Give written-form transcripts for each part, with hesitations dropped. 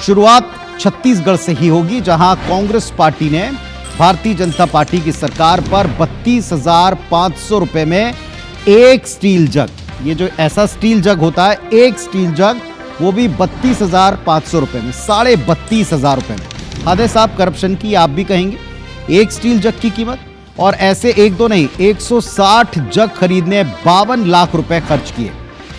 शुरुआत छत्तीसगढ़ से ही होगी, जहां कांग्रेस पार्टी ने भारतीय जनता पार्टी की सरकार पर 32,500 रुपए में एक स्टील जग, ये जो ऐसा स्टील जग होता है, एक स्टील जग, वो भी 32,500 रुपए में, 32,500 रुपए में। हद है साहब करप्शन की, आप भी कहेंगे। एक स्टील जग की कीमत, और ऐसे एक दो नहीं, 160 जग खरीदने 52 लाख रुपए खर्च किए।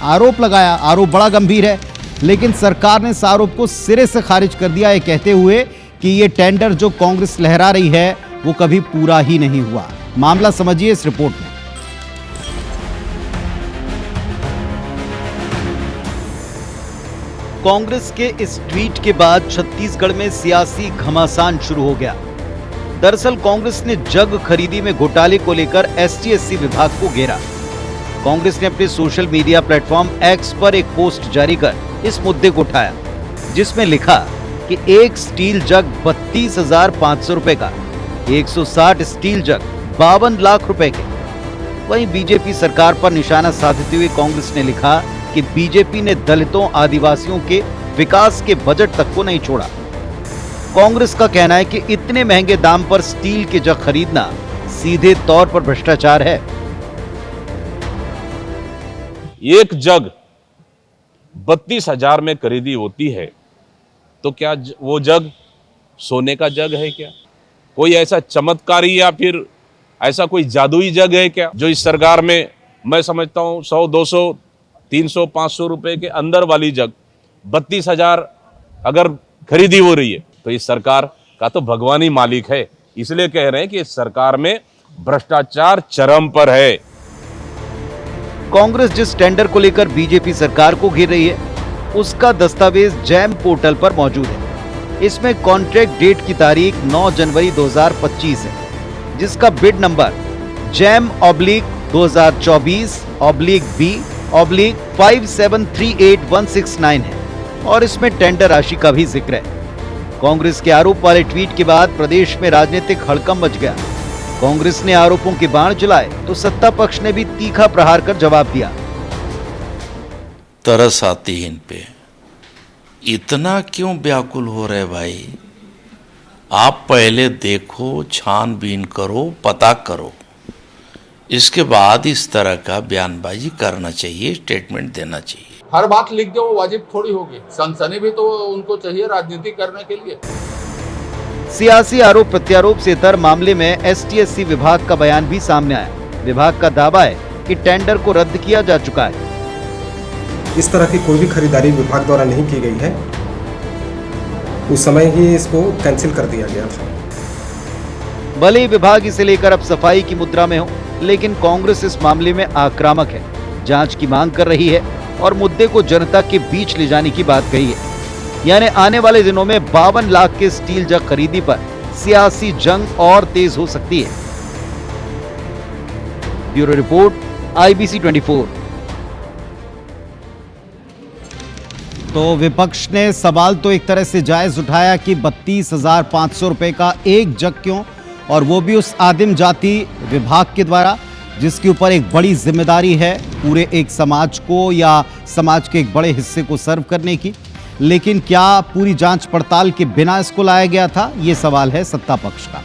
आरोप लगाया, आरोप बड़ा गंभीर है, लेकिन सरकार ने इस आरोप को सिरे से खारिज कर दिया, ये कहते हुए कि ये टेंडर जो कांग्रेस लहरा रही है वो कभी पूरा ही नहीं हुआ। मामला समझिए इस रिपोर्ट में। कांग्रेस के इस ट्वीट के बाद छत्तीसगढ़ में सियासी घमासान शुरू हो गया। दरअसल कांग्रेस ने जग खरीदी में घोटाले को लेकर एसटी/एससी विभाग को घेरा। कांग्रेस ने अपने सोशल मीडिया प्लेटफॉर्म एक्स पर एक पोस्ट जारी कर इस मुद्दे को उठाया, जिसमें लिखा कि एक स्टील जग 32,500 रुपए का, 160 स्टील जग 52 लाख रुपए के। वहीं बीजेपी सरकार पर निशाना साधते हुए कांग्रेस ने लिखा कि बीजेपी ने दलितों, आदिवासियों के विकास के बजट तक को नहीं छोड़ा। कांग्रेस का कहना है कि इतने महंगे दाम पर स्टील के जग खरीदना सीधे तौर पर भ्रष्टाचार है। एक जग 32,000 में खरीदी होती है तो क्या वो जग सोने का जग है क्या? कोई ऐसा चमत्कारी या फिर ऐसा कोई जादुई जग है क्या जो इस सरकार में, मैं समझता हूं 100, 200, 300, 500 रुपए के अंदर वाली जग 32,000 अगर खरीदी हो रही है तो इस सरकार का तो भगवान ही मालिक है। इसलिए कह रहे हैं कि इस सरकार में भ्रष्टाचार चरम पर है। कांग्रेस जिस टेंडर को लेकर बीजेपी सरकार को घेर रही है, उसका दस्तावेज जैम पोर्टल पर मौजूद है। इसमें कॉन्ट्रैक्ट डेट की तारीख 9 जनवरी 2025 है, जिसका बिड नंबर JAM/B/B/5738169 है, और इसमें टेंडर राशि का भी जिक्र है। कांग्रेस के आरोप वाले ट्वीट के बाद प्रदेश में राजनीतिक हड़कंप मच गया। कांग्रेस ने आरोपों के बाण चलाए तो सत्ता पक्ष ने भी तीखा प्रहार कर जवाब दिया। तरस आती है इन पे, इतना क्यों व्याकुल हो रहे भाई? आप पहले देखो, छानबीन करो, पता करो, इसके बाद इस तरह का बयानबाजी करना चाहिए, स्टेटमेंट देना चाहिए। हर बात लिख दो वो वाजिब थोड़ी होगी, सनसनी भी तो उनको चाहिए राजनीति करने के लिए। सियासी आरोप प्रत्यारोप से इतर मामले में एसटी/एससी विभाग का बयान भी सामने आया। विभाग का दावा है कि टेंडर को रद्द किया जा चुका है। इस तरह की कोई भी खरीदारी विभाग द्वारा नहीं की गई है, उस समय ही इसको कैंसिल कर दिया गया था। भले ही विभाग इसे लेकर अब सफाई की मुद्रा में हो, लेकिन कांग्रेस इस मामले में आक्रामक है, जांच की मांग कर रही है और मुद्दे को जनता के बीच ले जाने की बात कही है। यानी आने वाले दिनों में 52 लाख के स्टील जग खरीदी पर सियासी जंग और तेज हो सकती है। Bureau report, IBC 24। तो विपक्ष ने सवाल तो एक तरह से जायज उठाया कि 32,500 रुपए का एक जग क्यों, और वो भी उस आदिम जाति विभाग के द्वारा, जिसके ऊपर एक बड़ी जिम्मेदारी है पूरे एक समाज को या समाज के एक बड़े हिस्से को सर्व करने की। लेकिन क्या पूरी जांच पड़ताल के बिना इसको लाया गया था, ये सवाल है सत्ता पक्ष का।